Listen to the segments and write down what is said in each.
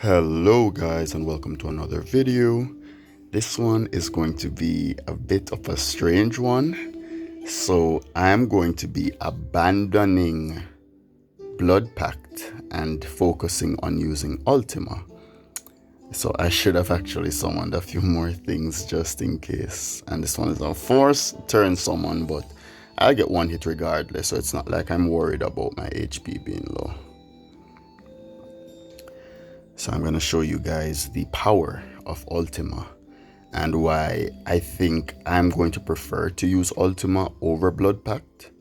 Hello guys and welcome to another video. This one is going to be a bit of a strange one. So I'm going to be abandoning Blood Pact and focusing on using Ultima. So I should have actually summoned a few more things just in case. And this one is a force turn summon, but I'll get one hit regardless, so it's not like I'm worried about my HP being low. So I'm going to show you guys the power of Ultima and why I think I'm going to prefer to use Ultima over Blood Pact.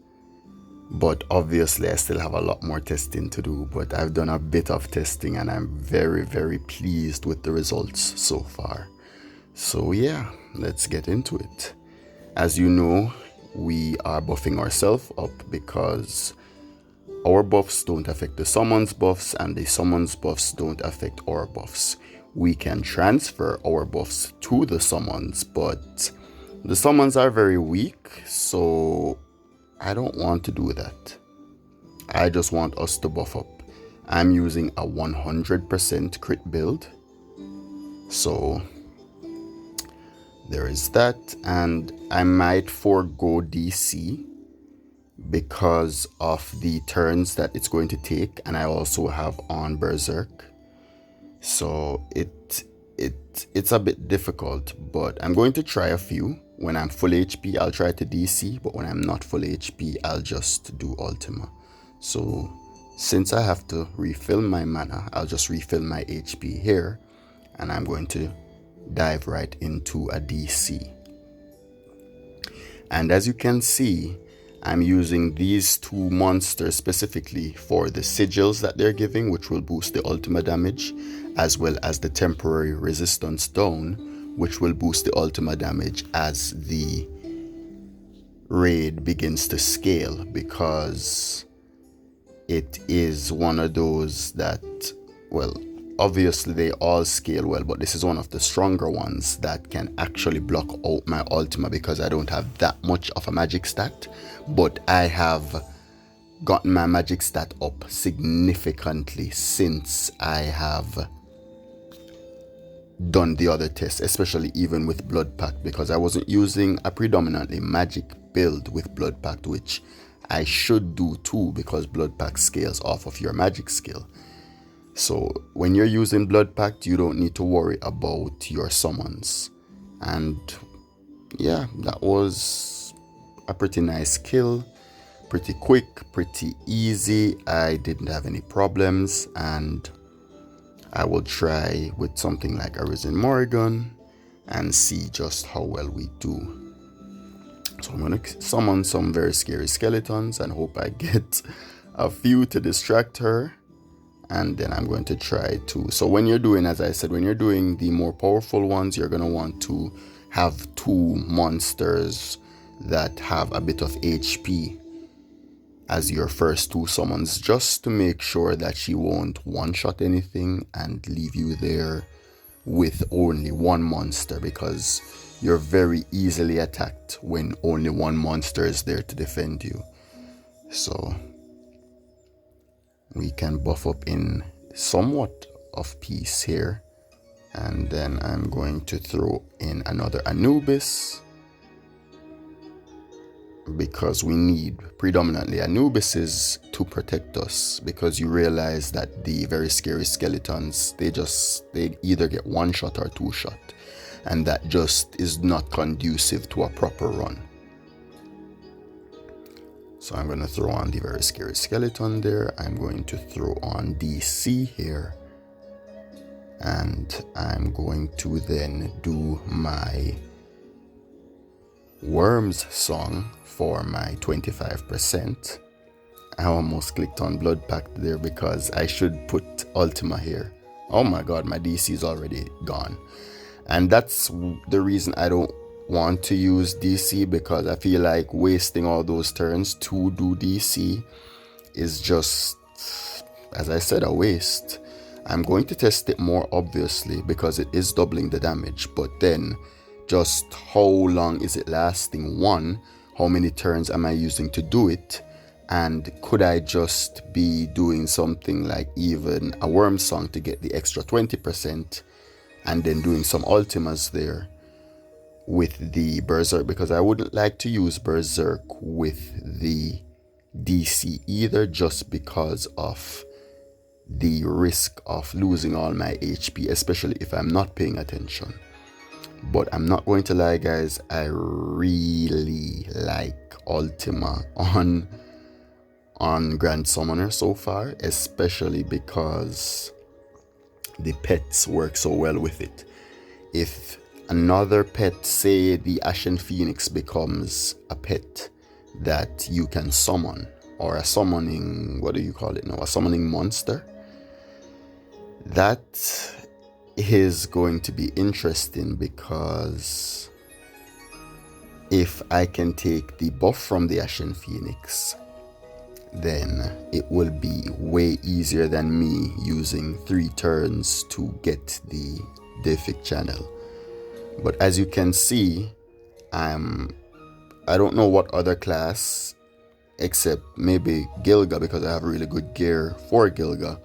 But obviously I still have a lot more testing to do, but I've done a bit of testing and I'm very pleased with the results so far. So yeah, let's get into it. As you know, we are buffing ourselves up because our buffs don't affect the summons buffs and the summons buffs don't affect our buffs. We can transfer our buffs to the summons, but the summons are very weak, so I don't want to do that. I just want us to buff up. I'm using a 100% crit build, so there is that, and I might forego DC because of the turns that it's going to take, and I also have on Berserk, so it's a bit difficult, but I'm going to try a few. When I'm full HP I'll try to DC, but when I'm not full HP I'll just do Ultima. So since I have to refill my mana, I'll just refill my HP here, and I'm going to dive right into a DC. And as you can see, I'm using these two monsters specifically for the sigils that they're giving, which will boost the Ultima damage, as well as the temporary resistance down, which will boost the Ultima damage as the raid begins to scale, because it is one of those that, well, obviously they all scale well, but this is one of the stronger ones that can actually block out my Ultima because I don't have that much of a magic stat, but I have gotten my magic stat up significantly since I have done the other tests, especially even with Blood Pact, because I wasn't using a predominantly magic build with Blood Pact, which I should do too because Blood Pact scales off of your magic skill. So when you're using Blood Pact, you don't need to worry about your summons. And yeah, that was a pretty nice kill. Pretty quick, pretty easy. I didn't have any problems, and I will try with something like a Risen Morrigan and see just how well we do. So I'm going to summon some very scary skeletons and hope I get a few to distract her. And then I'm going to try to, so when you're doing, as I said, when you're doing the more powerful ones, you're going to want to have two monsters that have a bit of HP as your first two summons, just to make sure that she won't one-shot anything and leave you there with only one monster, because you're very easily attacked when only one monster is there to defend you. So we can buff up in somewhat of peace here, and then I'm going to throw in another Anubis because we need predominantly Anubises to protect us, because you realize that the very scary skeletons, they either get one shot or two shot, and that just is not conducive to a proper run. So I'm going to throw on the very scary skeleton there. I'm going to throw on DC here. And I'm going to then do my Worms song for my 25%. I almost clicked on Blood Pact there because I should put Ultima here. Oh my god, my DC is already gone. And that's the reason I don't want to use DC, because I feel like wasting all those turns to do DC is just, as I said, a waste. I'm going to test it more, obviously, because it is doubling the damage, but then just how long is it lasting? One, how many turns am I using to do it? And could I just be doing something like even a worm song to get the extra 20% and then doing some ultimas there with the berserk, because I wouldn't like to use berserk with the DC either, just because of the risk of losing all my HP, especially if I'm not paying attention. But I'm not going to lie, guys, I really like Ultima on Grand Summoner so far, especially because the pets work so well with it. If another pet, say the Ashen Phoenix, becomes a pet that you can summon, or a summoning, what do you call it now, a summoning monster, that is going to be interesting, because if I can take the buff from the Ashen Phoenix, then it will be way easier than me using 3 turns to get the Deific channel. But as you can see, I don't know what other class, except maybe Gilga, because I have really good gear for Gilga,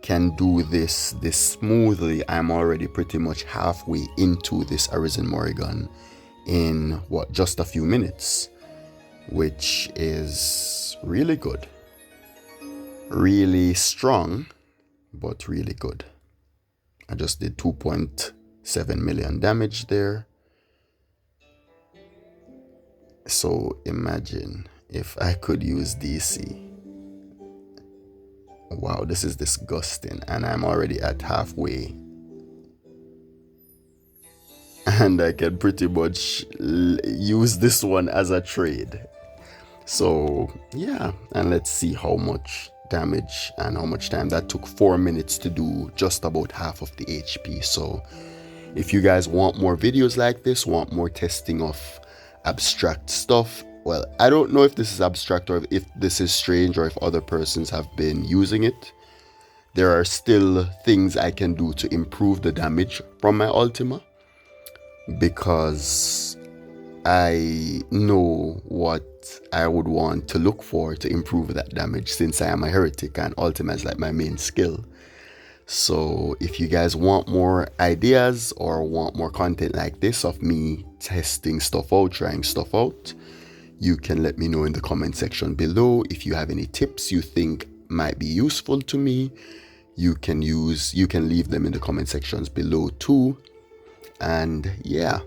can do this smoothly. I'm already pretty much halfway into this Arisen Morrigan in just a few minutes, which is really good. Really strong, but really good. I just did 2.7 million damage there. So imagine if I could use DC. Wow, this is disgusting, and I'm already at halfway. And I can pretty much use this one as a trade. So yeah, and let's see how much damage and how much time that took. 4 minutes to do just about half of the HP. So if you guys want more videos like this, want more testing of abstract stuff, well, I don't know if this is abstract or if this is strange or if other persons have been using it. There are still things I can do to improve the damage from my Ultima, because I know what I would want to look for to improve that damage, since I am a heretic and Ultima is like my main skill. So if you guys want more ideas or want more content like this of me testing stuff out, trying stuff out, you can let me know in the comment section below. If you have any tips you think might be useful to me, you can leave them in the comment sections below too. And yeah,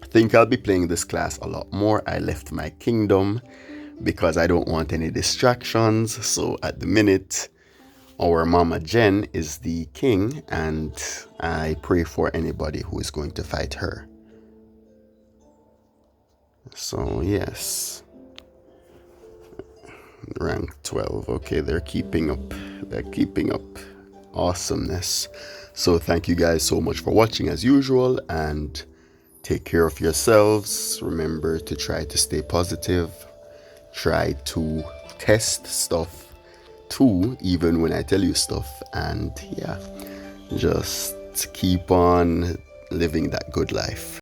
I think I'll be playing this class a lot more. I left my kingdom because I don't want any distractions. So at the minute, our Mama Jen is the king, and I pray for anybody who is going to fight her. So yes, rank 12. Okay, they're keeping up. They're keeping up. Awesomeness. So thank you guys so much for watching as usual, and take care of yourselves. Remember to try to stay positive. Try to test stuff too, even when I tell you stuff. And yeah, just keep on living that good life.